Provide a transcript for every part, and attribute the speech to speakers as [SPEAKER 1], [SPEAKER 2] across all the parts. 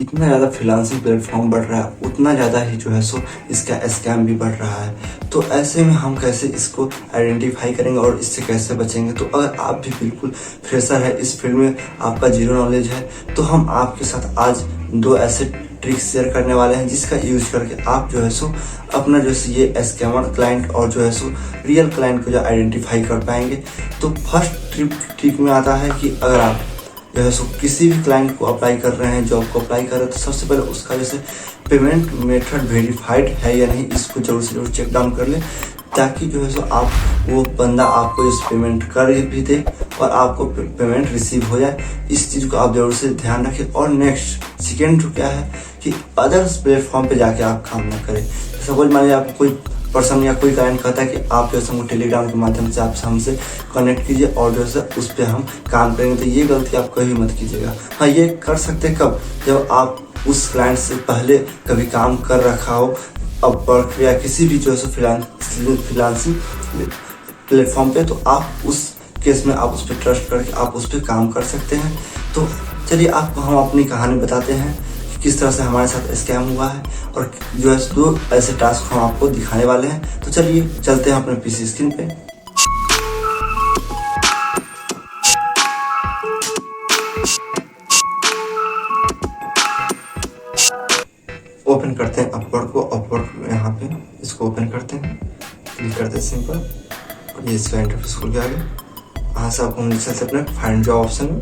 [SPEAKER 1] जितना ज़्यादा freelancing platform बढ़ रहा है उतना ज़्यादा ही जो है सो इसका स्कैम भी बढ़ रहा है। तो ऐसे में हम कैसे इसको आइडेंटिफाई करेंगे और इससे कैसे बचेंगे? तो अगर आप भी बिल्कुल फ्रेशर है इस फील्ड में, आपका जीरो नॉलेज है, तो हम आपके साथ आज दो ऐसे ट्रिक्स शेयर करने वाले हैं जिसका यूज करके आप जो है सो अपना जो है ये स्कैमर क्लाइंट और जो है सो रियल क्लाइंट को जो आइडेंटिफाई कर पाएंगे। तो फर्स्ट ट्रिक में आता है कि अगर आप जो है सो किसी भी क्लाइंट को अप्लाई कर रहे हैं, जॉब को अप्लाई कर रहे हैं, तो सबसे पहले उसका जैसे पेमेंट मेथड वेरीफाइड है या नहीं, इसको जरूर से जरूर चेक डाउन कर ले, ताकि जो है सो आप वो बंदा आपको इस पेमेंट कर भी दे और आपको पेमेंट रिसीव हो जाए। इस चीज़ को आप जरूर से ध्यान रखें। और नेक्स्ट सेकेंड क्या है कि अदर्स प्लेटफॉर्म पे जाके आप काम ना करें। सपोज मान लीजिए आपको कोई पर्सन या कोई क्लाइंट कहता है कि आप जो है हमको टेलीग्राम के माध्यम से आप हमसे कनेक्ट कीजिए और जो है उस पर हम काम करेंगे, तो ये गलती आप कभी मत कीजिएगा। हाँ, ये कर सकते हैं कब? जब आप उस क्लाइंट से पहले कभी काम कर रखा हो अपवर्क या किसी भी जो है फ्रीलांसिंग प्लेटफॉर्म पे, तो आप उस केस में आप उस पर ट्रस्ट करके आप उस पर काम कर सकते हैं। तो चलिए आपको हम अपनी कहानी बताते हैं किस तरह से हमारे साथ स्कैम हुआ है और जो है दो ऐसे टास्क हम आपको दिखाने वाले हैं। तो चलिए चलते हैं अपने पीसी स्क्रीन पे। ओपन करते हैं अपवर्क को। अपवर्क यहाँ पे इसको ओपन करते हैं, क्लिक करते हैं सिंपल, और ये इसका इंटरफेस खुल गया। यहाँ से आपको हम चलते अपने फाइंड जॉब ऑप्शन में,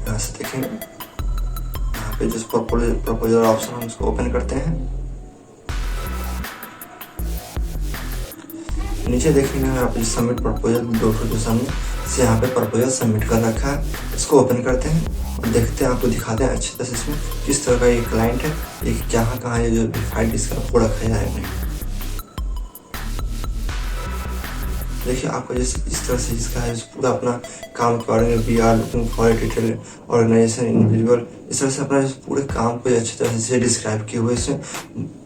[SPEAKER 1] यहाँ से देखेंगे यहाँ पे जो प्रपोजल ऑप्शन हम उसको ओपन करते हैं। नीचे देखेंगे यहाँ पे सबमिट प्रपोजल दो जो सामने से यहाँ पे प्रपोजल सबमिट कर रखा है, इसको ओपन करते हैं और देखते हैं, आपको दिखाते हैं अच्छी तरह से इसमें किस तरह का ये क्लाइंट है, ये कहाँ है, जो वेरीफाइड इसका आपको रखा जाएगा। देखिए आपको जैसे इस तरह से इसका है पूरा अपना काम के बारे में, we are looking for detail organization individual, इस तरह से अपना पूरे काम को अच्छी तरह से डिस्क्राइब किए हुए, इसमें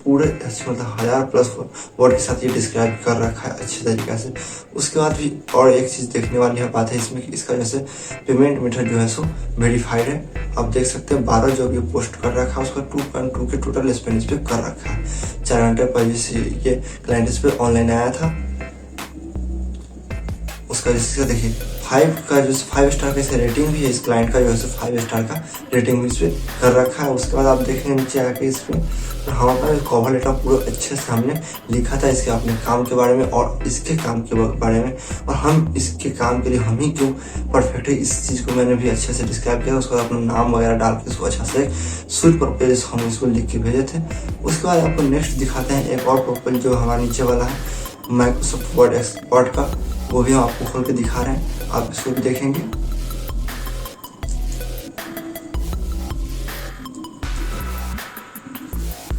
[SPEAKER 1] पूरे मतलब 1000+ वर्ड के साथ ये डिस्क्राइब कर रखा है अच्छे तरीके से। उसके बाद भी और एक चीज़ देखने वाली है बात है इसमें कि इसका जैसे पेमेंट मेथड जो है सो वेरीफाइड है। आप देख सकते हैं 12 जो भी पोस्ट कर रखा है उसका 2.2 के टोटल स्पेंड इस पर कर रखा है। 4 घंटे पहले से ये क्लाइंट इस पर ऑनलाइन आया था। उसका जैसे देखिए 5 का जो 5 स्टार का रेटिंग भी है, इस क्लाइंट का जो है 5 स्टार का रेटिंग भी इस पर कर रखा है। उसके बाद आप देखेंगे नीचे आके इस पर तो हमारा कवर लेटर पूरा अच्छे से हमने लिखा था इसके अपने काम के बारे में और इसके काम के बारे में, और हम इसके काम के लिए हम ही क्यों परफेक्ट है इस चीज़ को मैंने भी अच्छे से डिस्क्राइब किया। उसके बाद अपना नाम वगैरह डाल के इसको अच्छा से स्वीट प्रपोजल हम इसको लिख के भेजे थे। उसके बाद आपको नेक्स्ट दिखाते हैं एक और प्रपोजल जो हमारे नीचे वाला है माइक्रोसॉफ्ट वर्ड एक्सपर्ट का, वो भी हम आपको खोल के दिखा रहे हैं, आप इसको भी देखेंगे।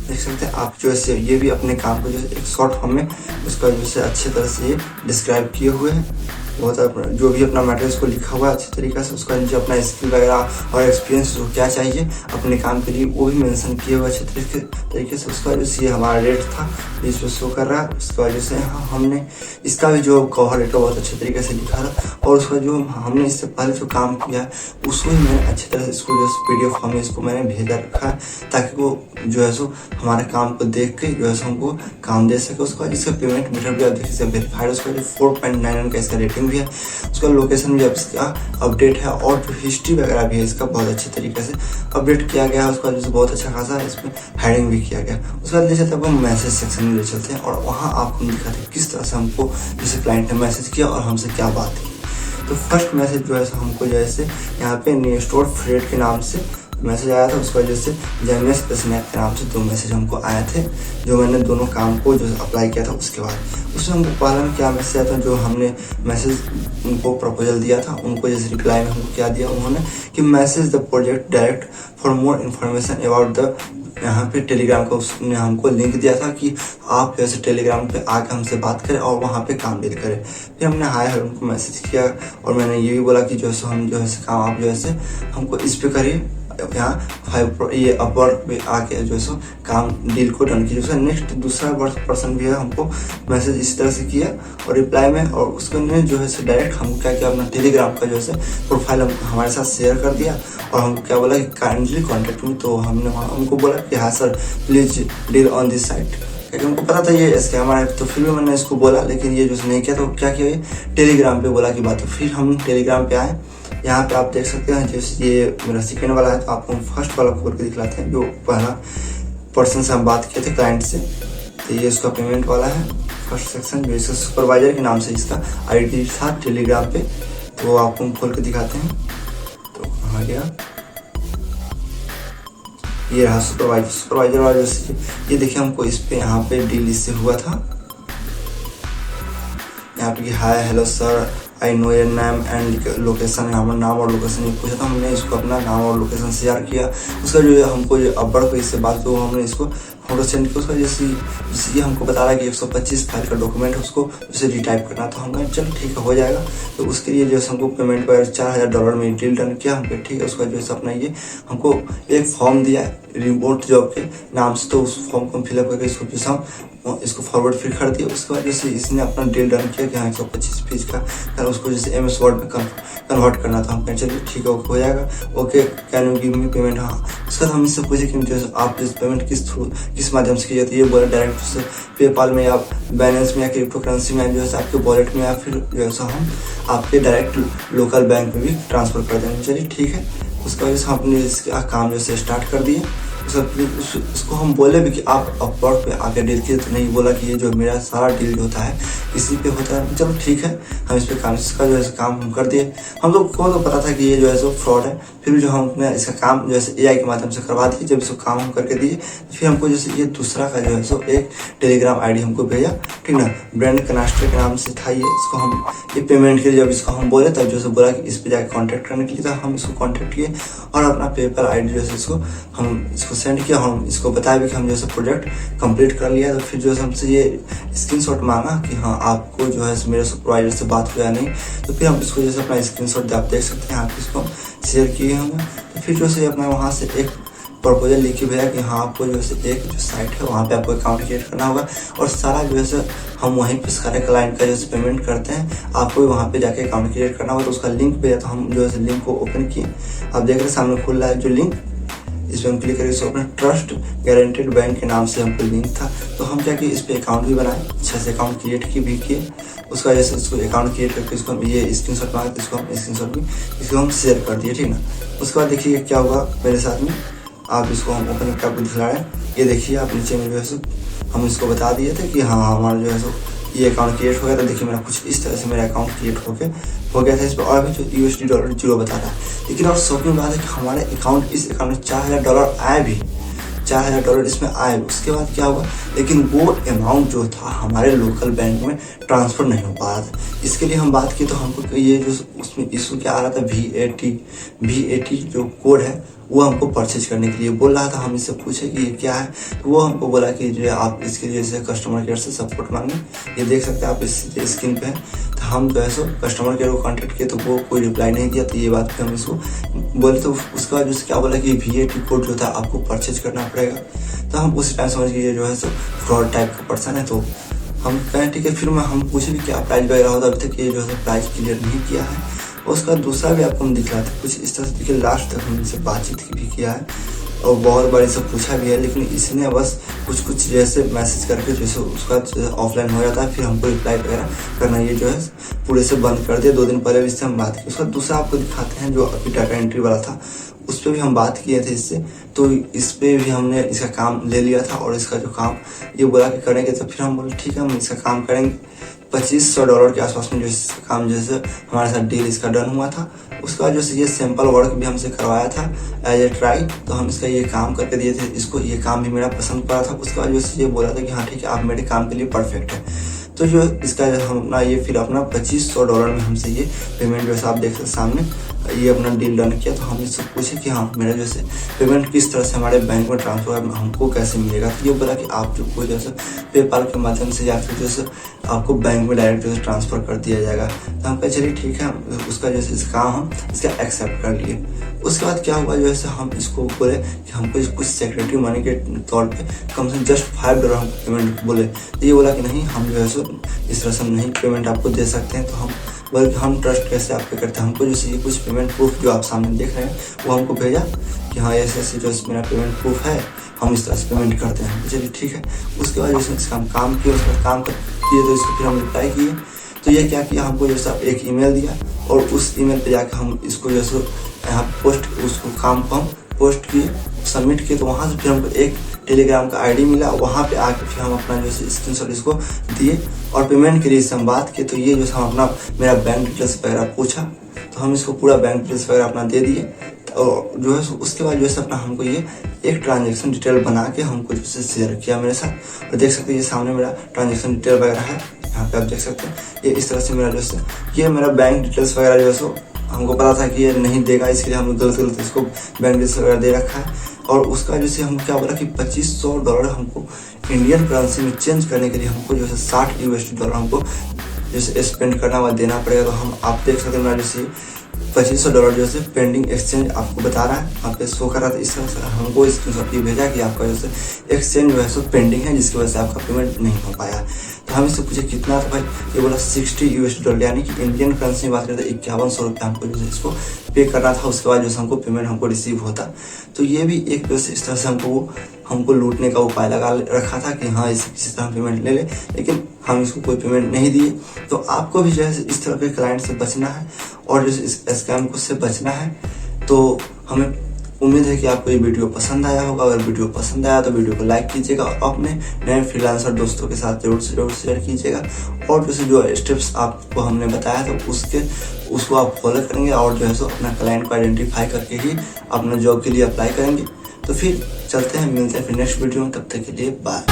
[SPEAKER 1] देख सकते हैं आप जो है ये भी अपने काम को जो एक शॉर्ट फॉर्म में उसका जो है अच्छे तरह से ये डिस्क्राइब किए हुए हैं। बहुत जो भी अपना मैटर को लिखा हुआ है अच्छे तरीके से, उसका जो अपना स्किल वगैरह और एक्सपीरियंस जो क्या चाहिए अपने काम के लिए वो भी मेंशन किए हुए अच्छे तरीके से। उसका जो ये हमारा रेट था इस पर शो कर रहा है। उसकी वजह से हमने इसका भी जो कवर लेटर बहुत अच्छे तरीके से लिखा था, और उसका जो हमने इससे पहले जो काम किया है उसको ही मैंने अच्छी तरह से इसको जो PDF फॉर्म में इसको मैंने भेजा रखा है, ताकि वो जो है सो हमारे काम को देख के जो है हमको काम दे सके। उसका इसका पेमेंट मेथड भी आप देखिए वेरीफाइड, उसका जो 4.91 का इसका रेटिंग भी है, उसका लोकेशन भी इसका अपडेट है, और जो हिस्ट्री वगैरह भी है इसका बहुत अच्छे तरीके से अपडेट किया गया है। उसका जो बहुत अच्छा खासा इसमें हेडिंग भी किया गया। उसके बाद ले चलते हैं हम मैसेज सेक्शन में ले चलते हैं, और वहाँ आपको दिखाते हैं किस तरह से हमको जैसे क्लाइंट ने मैसेज किया और हमसे क्या बात की। तो फर्स्ट मैसेज जो है हमको जैसे यहाँ पे न्यू स्टोर फ्रेड के नाम से मैसेज आया था, उसकी वजह से जेमिनी स्नैप के नाम से 2 मैसेज हमको आए थे, जो मैंने दोनों काम को जो अप्लाई किया था उसके बाद। उसमें हमको पहले में क्या मैसेज आया था, जो हमने मैसेज उनको प्रपोजल दिया था उनको जैसे रिप्लाई में हमको क्या दिया उन्होंने कि message the project direct for more information about the, यहाँ पे टेलीग्राम का उसने हमको लिंक दिया था कि आप जैसे टेलीग्राम पे आके हमसे बात करें और वहाँ पे काम डील करें। फिर हमने हाय उनको मैसेज किया और मैंने ये भी बोला कि जो है हम जो है काम आप जो है हमको इस पे करिए, यहाँ ये अपवर्क पे आके जो है सो काम डील को डन किया। नेक्स्ट दूसरा पर्सन भी है, हमको मैसेज इस तरह से किया और रिप्लाई में, और उसने जो है डायरेक्ट हम क्या किया, अपना टेलीग्राम का जो है प्रोफाइल हमारे साथ शेयर कर दिया और हम क्या बोला कि काइंडली कॉन्टेक्ट मी। तो हमने हमको बोला कि हाँ sir please deal on this site, क्योंकि हमको पता था ये स्कैमर है। तो फिर भी मैंने इसको बोला, लेकिन ये जो नहीं किया। तो क्या किया, ये टेलीग्राम पे बोला कि बात। तो फिर हम टेलीग्राम पे आए, यहाँ पे आप देख सकते हैं जैसे ये मेरा सेकेंड वाला है। तो आपको फर्स्ट वाला खोल के दिखलाते हैं, जो पहला पर्सन से हम बात किए थे, क्लाइंट से। तो ये इसका पेमेंट वाला है फर्स्ट सेक्शन, जो इसका सुपरवाइजर के नाम से इसका आईडी था टेलीग्राम पे। तो आपको हम खोल के दिखाते हैं। तो कहाँ गया, ये रहा सुपरवाइजर वाला। ये देखिए हमको इस पे यहाँ पे डील इससे हुआ था। यहाँ पे hi hello sir I know your name and location, हमारा नाम और लोकेशन ये पूछा था। हमने इसको अपना नाम और लोकेशन शेयर किया। उसका जो हमको जो अपवर्क पे इससे बात तो हमने इसको फोटो सेंड किया। उसका जैसे ये हमको बता रहा है कि 125 फाइल का डॉक्यूमेंट है, उसको जैसे रिटाइप करना। तो हम कहा चलो ठीक है हो जाएगा। तो उसके लिए जो हमको पेमेंट पर $4000 में डील डन किया हम पे, ठीक है। उसका जो है अपना ये हमको एक फॉर्म दिया रिमोट जॉब के नाम से। तो उस फॉर्म को हम फिलअप करके इसको इसको फॉरवर्ड फिर कर दिया। उसके बाद जैसे इसने अपना डील डन किया कि हाँ 125 पेज का उसको जैसे MS वर्ड में कन्वर्ट करना था। हम कहें चलिए ठीक है हो जाएगा, okay can you give me payment. हाँ उसके बाद हम इससे पूछे कि जैसे आप इस पेमेंट किस माध्यम से की जाती है। ये बोला डायरेक्ट से पेपाल में या बैलेंस में या क्रिप्टो करेंसी में जो है आपके वॉलेट में, या फिर जो है हम आपके डायरेक्ट लोकल बैंक में भी ट्रांसफर कर देंगे। चलिए ठीक है। उसके वजह से हमने इसका काम जो है स्टार्ट कर दिए। उसको हम बोले भी कि आप अपवर्क पे आके डील किए, तो नहीं बोला कि ये जो मेरा सारा डील जो होता है इसी पे होता है। चलो ठीक है, हम इस पे काम इसका जो है काम हम कर दिए। हम लोग को तो पता था कि ये जो है सो फ्रॉड है, फिर भी जो हमने इसका काम जैसे AI के माध्यम से करवा दिए। जब इसको काम हम करके दिए फिर हमको जैसे ये दूसरा का जो है सो एक टेलीग्राम ID हमको भेजा, ठीक ना, ब्रांड कनास्टर के नाम से था ये। इसको हम ये पेमेंट के लिए जब इसको हम बोले तब जो है बोला कि इस पे जाकर कॉन्टैक्ट करने के लिए। तो हम इसको कॉन्टैक्ट किए और अपना पेपल ID जो है इसको हम इसको सेंड किया। हम इसको बताया भी कि हम जैसे प्रोजेक्ट कंप्लीट कर लिया। तो फिर जो है हमसे ये स्क्रीनशॉट मांगा कि हाँ आपको जो है मेरे सुपरवाइजर से बात हुआ या नहीं। तो फिर हम इसको जैसे अपना स्क्रीनशॉट आप देख सकते हैं, आप इसको शेयर किए होंगे। तो फिर जो है अपना वहाँ से एक प्रपोजल लिख के भेजा कि हाँ आपको जो है एक जो साइट है वहाँ पे आपको अकाउंट क्रिएट करना होगा और सारा जो है हम वहीं पे सारे क्लाइंट का जैसे पेमेंट करते हैं, आपको वहाँ पे जाके अकाउंट क्रिएट करना होगा। तो उसका लिंक भेजा। तो हम जो है लिंक को ओपन किए। आप देख रहे हैं सामने खुल रहा है जो लिंक, इस पर हम क्लिक करेंगे। अपना ट्रस्ट गारंटेड बैंक के नाम से हमको लिंक था। तो हम जाके इस पे अकाउंट भी बनाए, अच्छा से अकाउंट क्रिएट की भी किए। उसका जैसे इसको अकाउंट क्रिएट करके इसको हम ये स्क्रीनशॉट मांगे, इसको हम स्क्रीनशॉट भी इसको हम शेयर कर दिए, ठीक ना। उसके बाद देखिए क्या हुआ मेरे साथ में। आप इसको हम ओपन करके आपको दिखा रहे हैं। ये देखिए आप नीचे में जो है हम इसको बता दिए थे कि हाँ हमारा जो है ये अकाउंट क्रिएट हो गया था। देखिए मेरा कुछ इस तरह से मेरा अकाउंट क्रिएट हो गया था। इस पर और भी जो $USD 0 बता रहा है। लेकिन और शॉकिंग बात है कि हमारे इस अकाउंट में $4000 आए भी, $4000 इसमें आए। उसके बाद क्या हुआ, लेकिन वो अमाउंट जो था हमारे लोकल बैंक में ट्रांसफ़र नहीं हो पा रहा था। इसके लिए हम बात की तो हमको ये जो उसमें इशू क्या आ रहा था, VAT जो कोड है वो हमको परचेज करने के लिए बोल रहा था। हम इससे पूछे कि ये क्या है, तो वो हमको बोला कि जो आप इसके लिए जैसे कस्टमर केयर से सपोर्ट मांगे। ये देख सकते हैं आप इस स्क्रीन पे। तो हम जो है कस्टमर केयर को कॉन्टेक्ट किए तो वो कोई रिप्लाई नहीं दिया। तो ये बात पे हम इसको बोले। तो उसके बाद जैसे क्या बोला कि VAT कोड जो था आपको परचेज करना पड़ेगा। तो हम उसी टाइम समझ गए जो है फ्रॉड टाइप का पर्सन है। तो हम कहें ठीक है। फिर हम पूछे कि क्या प्राइस वगैरह होता, अभी तक ये जो है प्राइस क्लियर नहीं किया है। उसका दूसरा भी आपको हम दिखलाते हैं कुछ इस तरह से। देखिए लास्ट तक हमने बातचीत भी किया है और बहुत बार इसे पूछा भी है, लेकिन इसने बस कुछ जैसे मैसेज करके जैसे उसका ऑफलाइन हो जाता है, फिर हमको रिप्लाई वगैरह करना ये जो है पूरे से बंद कर दिया। 2 दिन पहले भी इससे हम बात की। उसका दूसरा आपको दिखाते हैं जो अभी डाटा एंट्री वाला था, उस पर भी हम बात किए थे इससे। तो इस पर भी हमने इसका काम ले लिया था और इसका जो काम ये बोला कि करेंगे। तो फिर हम बोले ठीक है हम इसका काम करेंगे। $2500 के आसपास में जो इसका काम जैसे हमारे साथ डील इसका डन हुआ था। उसके बाद जैसे ये सैंपल वर्क भी हमसे करवाया था एज ए ट्राई। तो हम इसका ये काम करके दिए थे इसको। ये काम भी मेरा पसंद पड़ा था। उसके बाद जैसे ये बोला था कि हाँ ठीक है आप मेरे काम के लिए परफेक्ट है। तो जो इसका हम अपना ये फिर अपना $2500 में हमसे ये पेमेंट जैसे आप देख सकते सामने ये अपना डील डन किया, तो हम इससे पूछे कि हाँ मेरा जैसे पेमेंट किस तरह से हमारे बैंक में ट्रांसफर हमको कैसे मिलेगा। तो ये बोला कि आप जो कोई जैसे पेपाल के माध्यम से या फिर जैसे आपको बैंक में डायरेक्ट जैसे ट्रांसफर कर दिया जाएगा। तो हम कहे चलिए ठीक है, उसका जैसे काम हम इसका एक्सेप्ट कर लिए। उसके बाद क्या हुआ, जैसे हम इसको बोले कि हमको कुछ सेक्रेटरी मनी के तौर पे कम से कम जस्ट $5 हमको पेमेंट बोले। तो ये बोला कि नहीं, हम जो है सो इस तरह से हम नहीं पेमेंट आपको दे सकते हैं। तो हम बोले कि हम ट्रस्ट कैसे आप पे करते हैं, हमको जैसे ये कुछ पेमेंट प्रूफ जो आप सामने देख रहे हैं वो हमको भेजा कि हाँ ऐसे ऐसे जो मेरा पेमेंट प्रूफ है, हम इस तरह से पेमेंट करते हैं। तो चलिए ठीक है। उसके बाद जैसे इसका हम काम किए, उसके बाद काम किए तो इसको फिर हम रिप्लाई किए। तो ये क्या किया, हमको जैसा एक ईमेल दिया और उस ईमेल पे जाकर हम इसको जैसे यहाँ पोस्ट उसको काम को हम पोस्ट किए, सबमिट किए। तो वहाँ से फिर हमको एक टेलीग्राम का आईडी मिला, वहाँ पे आके फिर हम अपना जो है स्क्रीनशॉट इसको दिए और पेमेंट के लिए इससे हम बात किए। तो ये जो हम अपना मेरा बैंक डिटेल्स वगैरह पूछा, तो हम इसको पूरा बैंक डिटेल्स वगैरह अपना दे दिए। और जो है उसके बाद जो है अपना हमको ये एक ट्रांजेक्शन डिटेल बना के हमको जो है शेयर किया मेरे साथ। और देख सकते हैं ये सामने मेरा ट्रांजेक्शन डिटेल वगैरह है, यहाँ पे आप देख सकते हैं। ये इस तरह से मेरा जो है ये मेरा बैंक डिटेल्स वगैरह जो है हमको पता था कि ये नहीं देगा, इसके लिए हम गलत इसको बैंक डिटेल्स वगैरह दे रखा है। और उसका जैसे हम क्या बोला कि $2500 हमको इंडियन करेंसी में चेंज करने के लिए हमको जो है $60 हमको जैसे स्पेंड करना हुआ देना पड़ेगा। तो हम आप देख सकते हैं मेरा जैसे $2500 जो है पेंडिंग एक्सचेंज आपको बता रहा है, वहाँ पे शो कर रहा था। इस तरह से हमको स्क्रीनशॉट ये भेजा कि आपका जैसे एक्सचेंज जो है सो पेंडिंग है, जिसकी वजह से आपका पेमेंट नहीं हो पाया। तो हम इससे पूछे कितना, तो भाई ये बोला $60 यानी कि इंडियन करेंसी में बात करें तो ₹5100 हमको जो है इसको पे करना था। उसके बाद जो हमको पेमेंट हमको रिसीव होता। तो ये भी एक वैसे इस तरह से हमको लूटने का उपाय लगा रखा था कि हाँ इसे किसी तरह पेमेंट ले ले, लेकिन हम इसको कोई पेमेंट नहीं दिए। तो आपको भी जो है इस तरह के क्लाइंट से बचना है और जो इस स्कैम को से बचना है। तो हमें उम्मीद है कि आपको ये वीडियो पसंद आया होगा। अगर वीडियो पसंद आया तो वीडियो को लाइक कीजिएगा और अपने नए फ्रीलांसर दोस्तों के साथ जरूर से जरूर शेयर कीजिएगा। और जो स्टेप्स आपको हमने बताया था उसको आप फॉलो करेंगे और जो है सो अपना क्लाइंट को आइडेंटिफाई करके ही अपना जॉब के लिए अप्लाई करेंगे। तो फिर चलते हैं, मिलते हैं फिर नेक्स्ट वीडियो में। तब तक के लिए बाय।